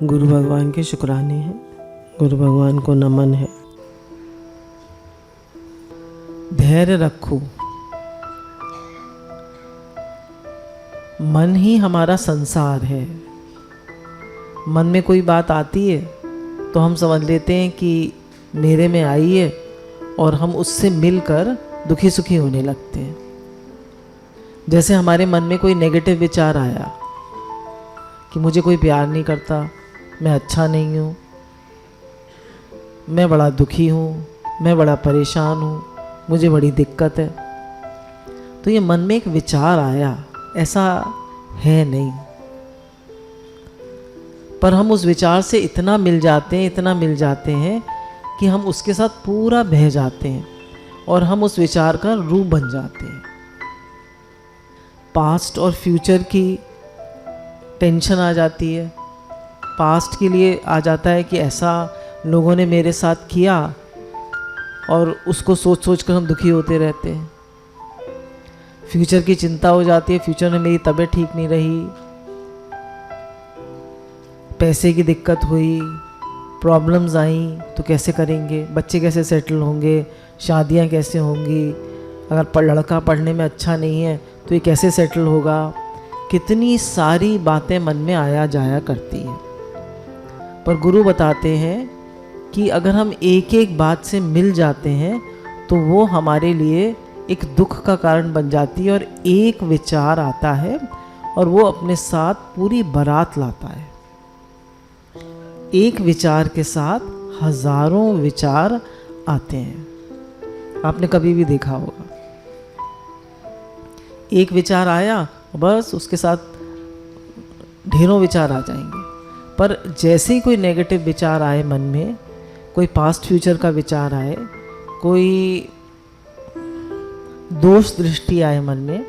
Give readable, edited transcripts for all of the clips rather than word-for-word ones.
गुरु भगवान के शुक्राने हैं, गुरु भगवान को नमन है। धैर्य रखो। मन ही हमारा संसार है। मन में कोई बात आती है तो हम समझ लेते हैं कि मेरे में आई है और हम उससे मिलकर दुखी सुखी होने लगते हैं। जैसे हमारे मन में कोई नेगेटिव विचार आया कि मुझे कोई प्यार नहीं करता, मैं अच्छा नहीं हूँ, मैं बड़ा दुखी हूँ, मैं बड़ा परेशान हूँ, मुझे बड़ी दिक्कत है। तो ये मन में एक विचार आया, ऐसा है नहीं, पर हम उस विचार से इतना मिल जाते हैं कि हम उसके साथ पूरा बह जाते हैं और हम उस विचार का रूप बन जाते हैं। पास्ट और फ्यूचर की टेंशन आ जाती है। पास्ट के लिए आ जाता है कि ऐसा लोगों ने मेरे साथ किया और उसको सोच सोच कर हम दुखी होते रहते हैं। फ्यूचर की चिंता हो जाती है, फ्यूचर में मेरी तबीयत ठीक नहीं रही, पैसे की दिक्कत हुई, प्रॉब्लम्स आई तो कैसे करेंगे, बच्चे कैसे सेटल होंगे, शादियां कैसे होंगी, अगर लड़का पढ़ने में अच्छा नहीं है तो ये कैसे सेटल होगा। कितनी सारी बातें मन में आया जाया करती है। पर गुरु बताते हैं कि अगर हम एक एक बात से मिल जाते हैं तो वो हमारे लिए एक दुख का कारण बन जाती है और एक विचार आता है और वो अपने साथ पूरी बारात लाता है। एक विचार के साथ हजारों विचार आते हैं। आपने कभी भी देखा होगा, एक विचार आया बस उसके साथ ढेरों विचार आ जाएंगे। पर जैसे ही कोई नेगेटिव विचार आए मन में, कोई पास्ट फ्यूचर का विचार आए, कोई दोष दृष्टि आए मन में,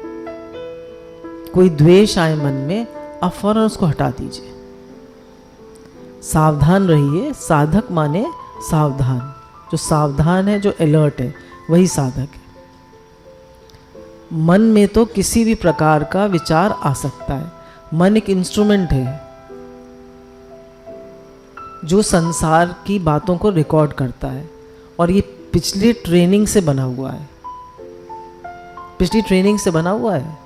कोई द्वेष आए मन में, आप फौरन उसको हटा दीजिए। सावधान रहिए। साधक माने सावधान। जो सावधान है, जो अलर्ट है, वही साधक है। मन में तो किसी भी प्रकार का विचार आ सकता है। मन एक इंस्ट्रूमेंट है जो संसार की बातों को रिकॉर्ड करता है और ये पिछली ट्रेनिंग से बना हुआ है। पिछली ट्रेनिंग से बना हुआ है।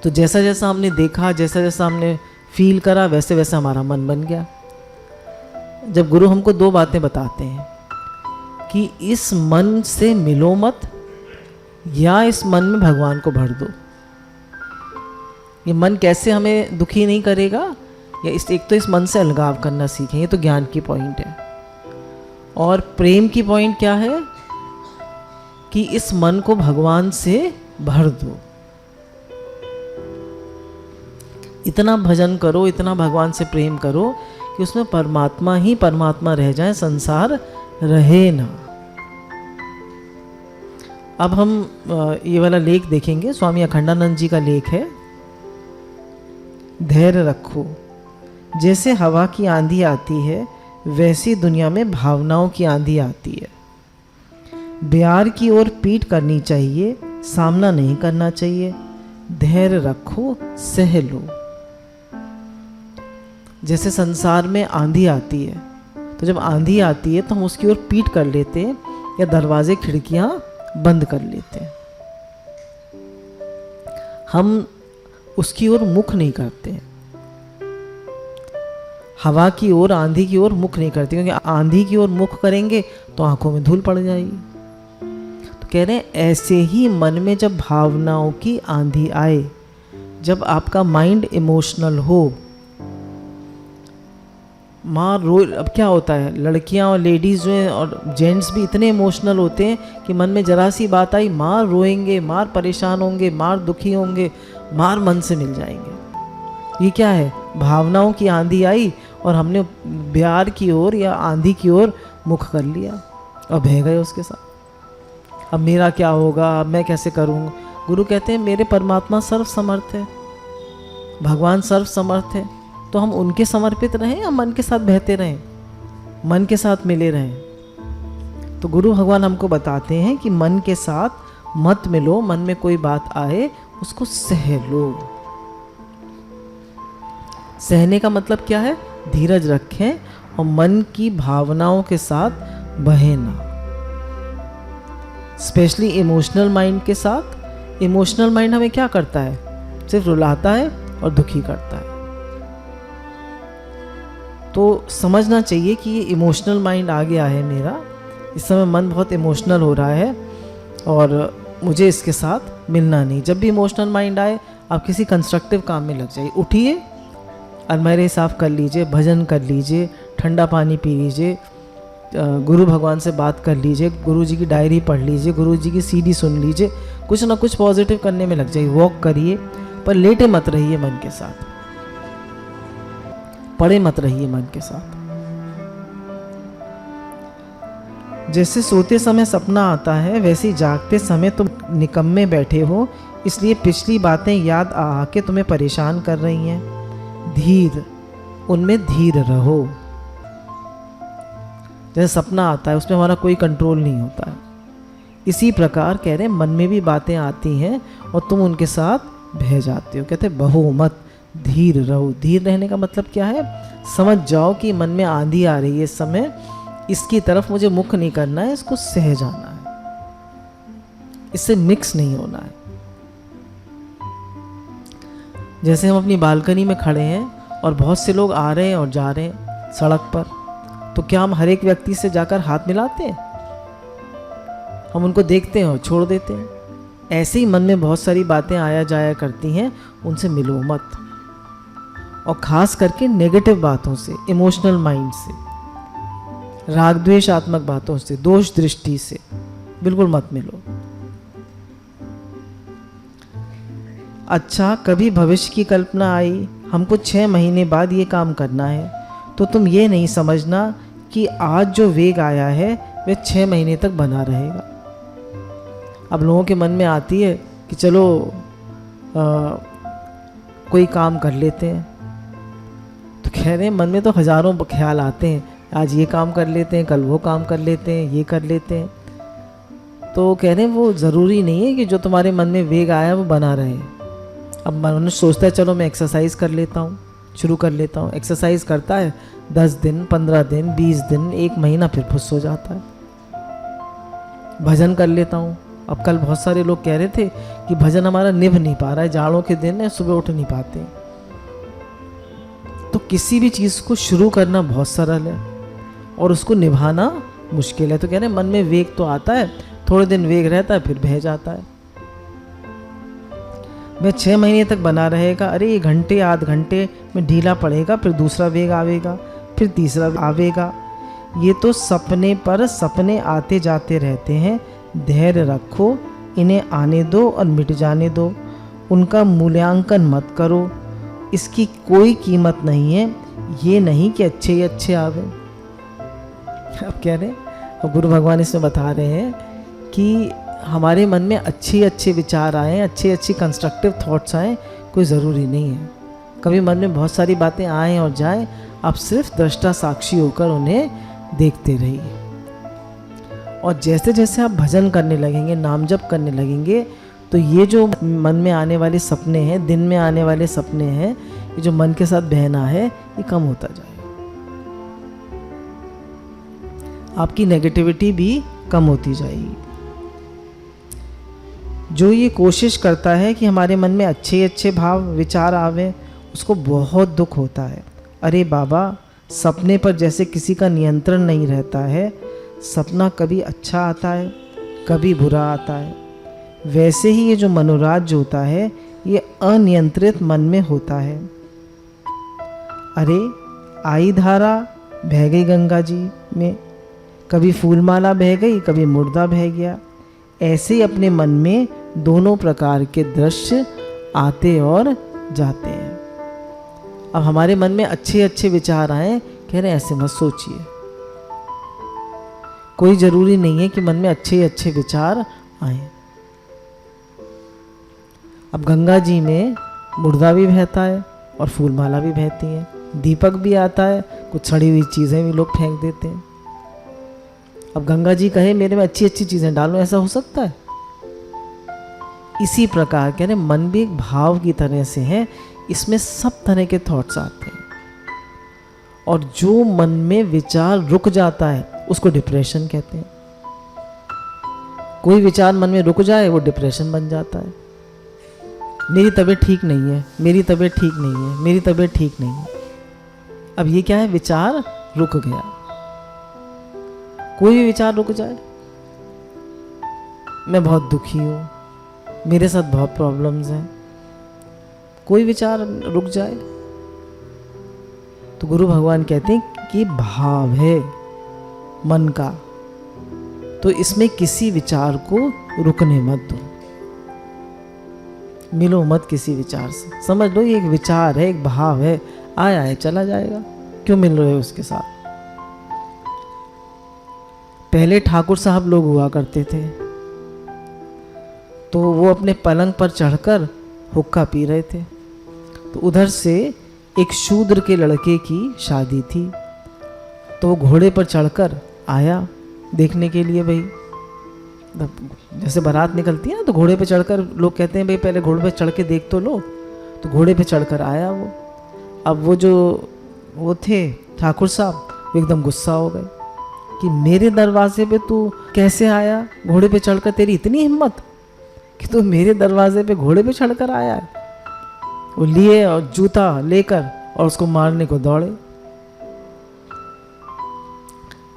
तो जैसा जैसा हमने देखा, जैसा जैसा हमने फील करा, वैसे वैसे हमारा मन बन गया। जब गुरु हमको दो बातें बताते हैं कि इस मन से मिलो मत या इस मन में भगवान को भर दो। ये मन कैसे हमें दुखी नहीं करेगा, या एक तो इस मन से अलगाव करना सीखें, ये तो ज्ञान की पॉइंट है। और प्रेम की पॉइंट क्या है कि इस मन को भगवान से भर दो। इतना भजन करो, इतना भगवान से प्रेम करो कि उसमें परमात्मा ही परमात्मा रह जाए, संसार रहे ना। अब हम ये वाला लेख देखेंगे। स्वामी अखंडानंद जी का लेख है। धैर्य रखो। जैसे हवा की आंधी आती है वैसी दुनिया में भावनाओं की आंधी आती है। प्यार की ओर पीठ करनी चाहिए, सामना नहीं करना चाहिए। धैर्य रखो, सह लो। जैसे संसार में आंधी आती है, तो जब आंधी आती है तो हम उसकी ओर पीठ कर लेते हैं या दरवाजे खिड़कियां बंद कर लेते हैं। हम उसकी ओर मुख नहीं करते हैं। हवा की ओर, आंधी की ओर मुख नहीं करते, क्योंकि आंधी की ओर मुख करेंगे तो आंखों में धूल पड़ जाएगी। तो कह रहे हैं ऐसे ही मन में जब भावनाओं की आंधी आए, जब आपका माइंड इमोशनल हो, माँ रो, अब क्या होता है, लड़कियां और लेडीज़ जो हैं और जेंट्स भी इतने इमोशनल होते हैं कि मन में जरा सी बात आई, मार रोएंगे, मार परेशान होंगे, मार दुखी होंगे, मार मन से मिल जाएंगे। ये क्या है? भावनाओं की आंधी आई और हमने प्यार की ओर या आंधी की ओर मुख कर लिया और बह गए उसके साथ। अब मेरा क्या होगा, अब मैं कैसे करूँगा? गुरु कहते हैं मेरे परमात्मा सर्व समर्थ है, भगवान सर्व समर्थ है। तो हम उनके समर्पित रहें या मन के साथ बहते रहें, मन के साथ मिले रहें? तो गुरु भगवान हमको बताते हैं कि मन के साथ मत मिलो। मन में कोई बात आए उसको सह लो। सहने का मतलब क्या है? धीरज रखें और मन की भावनाओं के साथ बहें ना, स्पेशली इमोशनल माइंड के साथ। इमोशनल माइंड हमें क्या करता है? सिर्फ रुलाता है और दुखी करता है। तो समझना चाहिए कि ये इमोशनल माइंड आ गया है मेरा, इस समय मन बहुत इमोशनल हो रहा है और मुझे इसके साथ मिलना नहीं। जब भी इमोशनल माइंड आए आप किसी कंस्ट्रक्टिव काम में लग जाइए। उठिए, अलमारी साफ कर लीजिए, भजन कर लीजिए, ठंडा पानी पी लीजिए, गुरु भगवान से बात कर लीजिए, गुरु जी की डायरी पढ़ लीजिए, गुरु जी की सीडी सुन लीजिए, कुछ ना कुछ पॉजिटिव करने में लग जाइए। वॉक करिए, पर लेटे मत रहिए मन के साथ, पड़े मत रहिए मन के साथ। जैसे सोते समय सपना आता है, वैसे जागते समय तुम निकम्मे बैठे हो, इसलिए पिछली बातें याद आ के तुम्हें परेशान कर रही हैं। धीर, उनमें धीर रहो। जैसे सपना आता है, उसमें हमारा कोई कंट्रोल नहीं होता है, इसी प्रकार कह रहे मन में भी बातें आती हैं और तुम उनके साथ बह जाते हो। कहते बहो मत, धीर रहो। धीर रहने का मतलब क्या है? समझ जाओ कि मन में आंधी आ रही है इस समय, इसकी तरफ मुझे मुख नहीं करना है, इसको सह जाना है, इससे मिक्स नहीं होना है। जैसे हम अपनी बालकनी में खड़े हैं और बहुत से लोग आ रहे हैं और जा रहे हैं सड़क पर, तो क्या हम हर एक व्यक्ति से जाकर हाथ मिलाते हैं? हम उनको देखते हैं और छोड़ देते हैं। ऐसे ही मन में बहुत सारी बातें आया जाया करती हैं, उनसे मिलो मत। और खास करके नेगेटिव बातों से, इमोशनल माइंड से, राग द्वेषात्मक बातों से, दोष दृष्टि से बिल्कुल मत मिलो। अच्छा, कभी भविष्य की कल्पना आई, हमको 6 महीने बाद ये काम करना है, तो तुम ये नहीं समझना कि आज जो वेग आया है वह 6 महीने तक बना रहेगा। अब लोगों के मन में आती है कि चलो कोई काम कर लेते हैं, तो कह रहे हैं मन में तो हज़ारों ख्याल आते हैं, आज ये काम कर लेते हैं, कल वो काम कर लेते हैं, ये कर लेते हैं। तो कह रहे हैं वो ज़रूरी नहीं है कि जो तुम्हारे मन में वेग आया वो बना रहे। अब मनुष्य सोचता है चलो मैं एक्सरसाइज कर लेता हूँ, शुरू कर लेता हूँ। एक्सरसाइज करता है 10 दिन, 15 दिन, 20 दिन, 1 महीना, फिर फुस हो जाता है। भजन कर लेता हूँ। अब कल बहुत सारे लोग कह रहे थे कि भजन हमारा निभ नहीं पा रहा है, जाड़ों के दिन है, सुबह उठ नहीं पाते। तो किसी भी चीज़ को शुरू करना बहुत सरल है और उसको निभाना मुश्किल है। तो कह रहे हैं मन में वेग तो आता है, थोड़े दिन वेग रहता है, फिर बह जाता है। वह 6 महीने तक बना रहेगा। अरे 1 घंटे, आध घंटे में ढीला पड़ेगा, फिर दूसरा वेग आवेगा, फिर तीसरा आवेगा। ये तो सपने पर सपने आते जाते रहते हैं। धैर्य रखो, इन्हें आने दो और मिट जाने दो, उनका मूल्यांकन मत करो, इसकी कोई कीमत नहीं है। ये नहीं कि अच्छे ही अच्छे आवे। अब कह रहे हैं, गुरु भगवान इसमें बता रहे हैं कि हमारे मन में अच्छे अच्छे विचार आए, अच्छे अच्छी कंस्ट्रक्टिव थॉट्स आए, कोई ज़रूरी नहीं है। कभी मन में बहुत सारी बातें आएँ और जाएं, आप सिर्फ दृष्टा साक्षी होकर उन्हें देखते रहिए। और जैसे जैसे आप भजन करने लगेंगे, नाम जप करने लगेंगे, तो ये जो मन में आने वाले सपने हैं, दिन में आने वाले सपने हैं, ये जो मन के साथ बहना है, ये कम होता जाएगा। आपकी नेगेटिविटी भी कम होती जाएगी। जो ये कोशिश करता है कि हमारे मन में अच्छे अच्छे भाव विचार आवे, उसको बहुत दुख होता है। अरे बाबा, सपने पर जैसे किसी का नियंत्रण नहीं रहता है, सपना कभी अच्छा आता है, कभी बुरा आता है, वैसे ही ये जो मनोराज्य होता है, ये अनियंत्रित मन में होता है। अरे आई धारा बह गई गंगा जी में, कभी फूलमाला बह गई, कभी मुर्दा बह गया। ऐसे ही अपने मन में दोनों प्रकार के दृश्य आते और जाते हैं। अब हमारे मन में अच्छे अच्छे विचार आए, कह रहे हैं ऐसे मत सोचिए। कोई ज़रूरी नहीं है कि मन में अच्छे अच्छे विचार आए। अब गंगा जी में मुर्दा भी बहता है और फूलमाला भी बहती है, दीपक भी आता है, कुछ सड़ी हुई चीज़ें भी लोग फेंक देते हैं। अब गंगा जी कहे मेरे में अच्छी अच्छी चीज़ें डालो, ऐसा हो सकता है? इसी प्रकार कह रहे मन भी एक भाव की तरह से है, इसमें सब तरह के थॉट्स आते हैं, और जो मन में विचार रुक जाता है उसको डिप्रेशन कहते हैं। कोई विचार मन में रुक जाए वो डिप्रेशन बन जाता है। मेरी तबीयत ठीक नहीं है, मेरी तबीयत ठीक नहीं है, मेरी तबीयत ठीक नहीं है। अब ये क्या है, विचार रुक गया। कोई भी विचार रुक जाए, मैं बहुत दुखी हूँ, मेरे साथ बहुत प्रॉब्लम्स हैं, कोई विचार रुक जाए तो गुरु भगवान कहते हैं कि भाव है मन का, तो इसमें किसी विचार को रुकने मत दो, मिलो मत किसी विचार से। समझ लो ये एक विचार है, एक भाव है, आया है चला जाएगा, क्यों मिल रहे हो उसके साथ। पहले ठाकुर साहब लोग हुआ करते थे, तो वो अपने पलंग पर चढ़कर हुक्का पी रहे थे, तो उधर से एक शूद्र के लड़के की शादी थी, तो वो घोड़े पर चढ़कर आया देखने के लिए। भाई जैसे बारात निकलती है ना, तो घोड़े पे चढ़कर लोग कहते हैं भाई पहले घोड़े पे चढ़ के देख तो लो, तो घोड़े पे चढ़कर आया वो। अब वो थे ठाकुर साहब, वो एकदम गुस्सा हो गए कि मेरे दरवाजे पे तू कैसे आया घोड़े पे चढ़कर, तेरी इतनी हिम्मत कि तू मेरे दरवाजे पे घोड़े पे चढ़कर आया है। वो लिए और जूता लेकर और उसको मारने को दौड़े।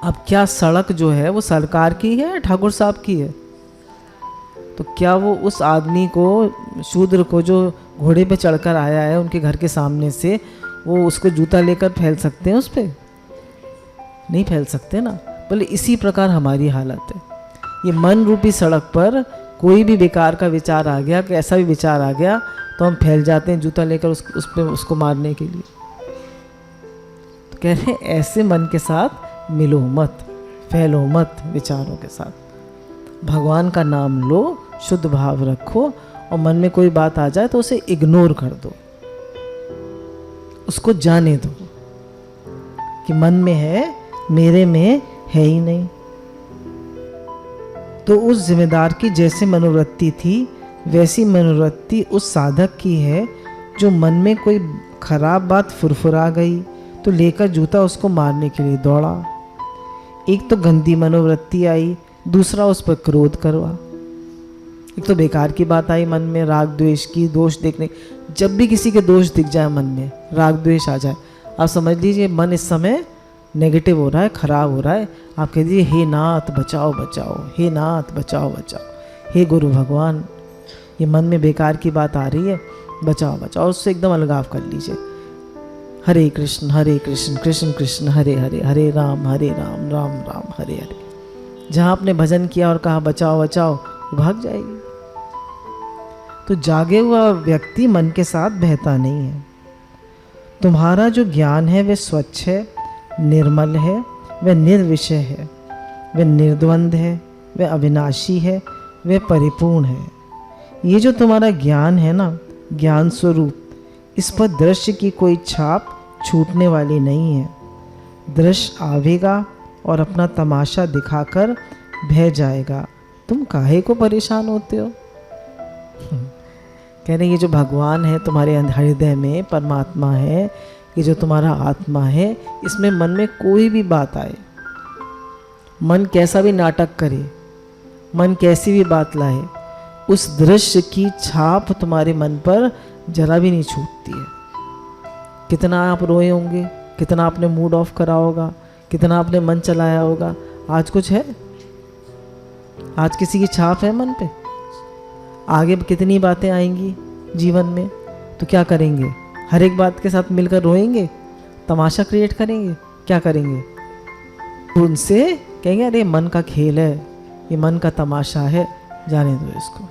अब क्या सड़क जो है वो सरकार की है ठाकुर साहब की है, तो क्या वो उस आदमी को, शूद्र को जो घोड़े पे चढ़कर आया है उनके घर के सामने से, वो उसको जूता लेकर फैल सकते हैं उस पर? नहीं फैल सकते ना। बोले इसी प्रकार हमारी हालत है, ये मन रूपी सड़क पर कोई भी बेकार का विचार आ गया, कैसा भी विचार आ गया, तो हम फैल जाते हैं जूता लेकर उसको मारने के लिए। तो कह रहे ऐसे मन के साथ मिलो मत, फैलो मत विचारों के साथ। भगवान का नाम लो, शुद्ध भाव रखो, और मन में कोई बात आ जाए तो उसे इग्नोर कर दो, उसको जाने दो कि मन में है, मेरे में है ही नहीं। तो उस जिम्मेदार की जैसे मनोवृत्ति थी वैसी मनोवृत्ति उस साधक की है, जो मन में कोई खराब बात फुरफुरा गई तो लेकर जूता उसको मारने के लिए दौड़ा। एक तो गंदी मनोवृत्ति आई, दूसरा उस पर क्रोध करवा। एक तो बेकार की बात आई मन में, राग द्वेष की, दोष देखने। जब भी किसी के दोष दिख जाए मन में, राग द्वेष आ जाए, आप समझ लीजिए मन इस समय नेगेटिव हो रहा है, खराब हो रहा है। आप कह दीजिए हे नाथ बचाओ बचाओ, हे नाथ बचाओ बचाओ, हे गुरु भगवान ये मन में बेकार की बात आ रही है, बचाओ बचाओ। उससे एकदम अलगाव कर लीजिए। हरे कृष्ण कृष्ण कृष्ण हरे हरे, हरे राम राम राम हरे हरे। जहाँ आपने भजन किया और कहा बचाओ बचाओ, वो भाग जाएगी। तो जागे हुआ व्यक्ति मन के साथ बहता नहीं है। तुम्हारा जो ज्ञान है वह स्वच्छ है, निर्मल है, वह निर्विषय है, वह निर्द्वंद है, वह अविनाशी है, वह परिपूर्ण है। ये जो तुम्हारा ज्ञान है ना, ज्ञान स्वरूप, इस पर दृश्य की कोई छाप छूटने वाली नहीं है। दृश्य आवेगा और अपना तमाशा दिखाकर बह जाएगा, तुम काहे को परेशान होते हो। कह रहे ये जो भगवान है तुम्हारे हृदय में, परमात्मा है, ये जो तुम्हारा आत्मा है, इसमें मन में कोई भी बात आए, मन कैसा भी नाटक करे, मन कैसी भी बात लाए, उस दृश्य की छाप तुम्हारे मन पर जरा भी नहीं छूटती है। कितना आप रोए होंगे, कितना आपने मूड ऑफ करा होगा, कितना आपने मन चलाया होगा, आज कुछ है? आज किसी की छाप है मन पे? आगे कितनी बातें आएंगी जीवन में, तो क्या करेंगे? हर एक बात के साथ मिलकर रोएंगे, तमाशा क्रिएट करेंगे, क्या करेंगे? उनसे कहेंगे अरे मन का खेल है, ये मन का तमाशा है, जाने दो इसको।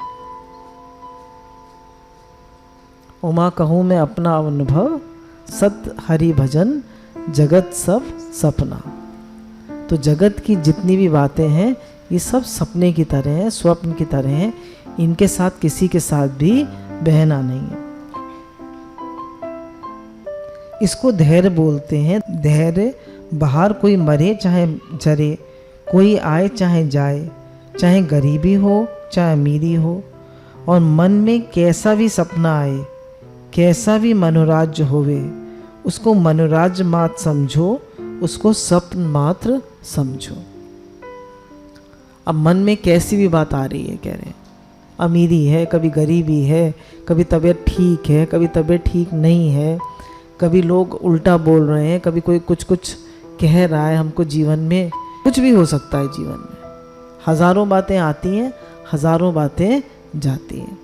उमा कहूँ मैं अपना अनुभव, सत हरि भजन जगत सब सपना। तो जगत की जितनी भी बातें हैं ये सब सपने की तरह हैं, स्वप्न की तरह हैं, इनके साथ किसी के साथ भी बहना नहीं है। इसको धैर्य बोलते हैं। धैर्य, बाहर कोई मरे चाहे जरे, कोई आए चाहे जाए, चाहे गरीबी हो चाहे अमीरी हो, और मन में कैसा भी सपना आए, कैसा भी मनोराज्य होवे, उसको मनोराज्य मात्र समझो, उसको स्वप्न मात्र समझो। अब मन में कैसी भी बात आ रही है, कह रहे हैं अमीरी है, कभी गरीबी है, कभी तबीयत ठीक है, कभी तबीयत ठीक नहीं है, कभी लोग उल्टा बोल रहे हैं, कभी कोई कुछ कुछ कह रहा है हमको, जीवन में कुछ भी हो सकता है। जीवन में हज़ारों बातें आती हैं, हज़ारों बातें जाती हैं।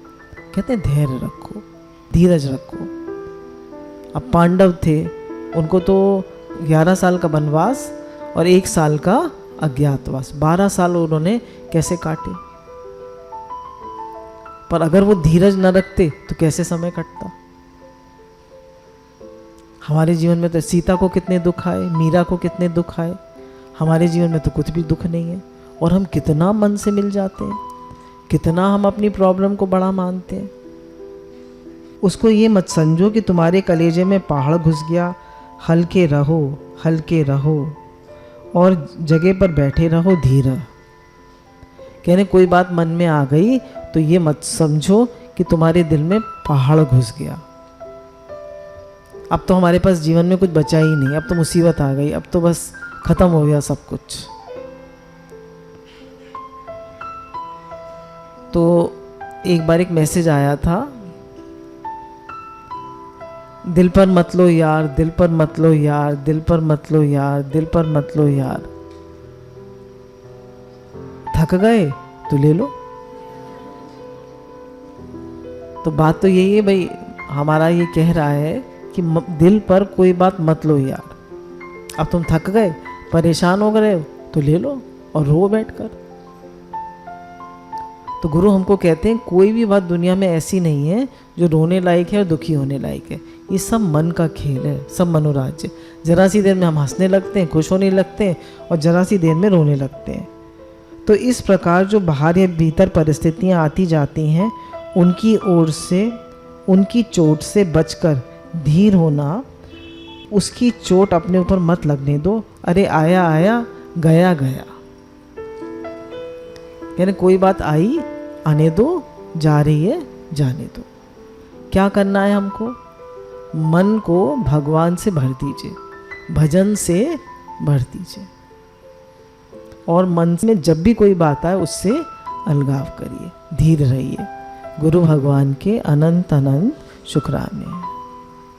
कहते हैं धैर्य रखो, धीरज रखो। अब पांडव थे, उनको तो 11 साल का वनवास और 1 साल का अज्ञातवास, 12 साल उन्होंने कैसे काटे। पर अगर वो धीरज न रखते तो कैसे समय कटता। हमारे जीवन में तो सीता को कितने दुख आए, मीरा को कितने दुख आए, हमारे जीवन में तो कुछ भी दुख नहीं है। और हम कितना मन से मिल जाते हैं, कितना हम अपनी प्रॉब्लम को बड़ा मानते हैं। उसको ये मत समझो कि तुम्हारे कलेजे में पहाड़ घुस गया। हल्के रहो, हल्के रहो और जगह पर बैठे रहो धीरा। कहने कोई बात मन में आ गई तो ये मत समझो कि तुम्हारे दिल में पहाड़ घुस गया। अब तो हमारे पास जीवन में कुछ बचा ही नहीं, अब तो मुसीबत आ गई, अब तो बस खत्म हो गया सब कुछ। तो एक बार एक मैसेज आया था, दिल पर मत लो यार, दिल पर मत लो यार, दिल पर मत लो यार, दिल पर मत लो यार। थक गए तो ले लो। तो बात तो यही है भाई, हमारा ये कह रहा है कि दिल पर कोई बात मत लो यार। अब तुम थक गए, परेशान हो गए तो ले लो और रो बैठकर। तो गुरु हमको कहते हैं कोई भी बात दुनिया में ऐसी नहीं है जो रोने लायक है और दुखी होने लायक है। ये सब मन का खेल है, सब मनोराज्य। जरा सी देर में हम हंसने लगते हैं, खुश होने लगते हैं और जरा सी देर में रोने लगते हैं। तो इस प्रकार जो बाहर या भीतर परिस्थितियाँ आती जाती हैं, उनकी ओर से, उनकी चोट से बचकर धीर होना, उसकी चोट अपने ऊपर मत लगने दो। अरे आया आया, गया गया। यानी कोई बात आई, आने दो, जा रही है, जाने दो। क्या करना है हमको? मन को भगवान से भर दीजिए, भजन से भर दीजिए और मन में जब भी कोई बात आए उससे अलगाव करिए, धीर रहिए। गुरु भगवान के अनंत अनंत शुक्राने।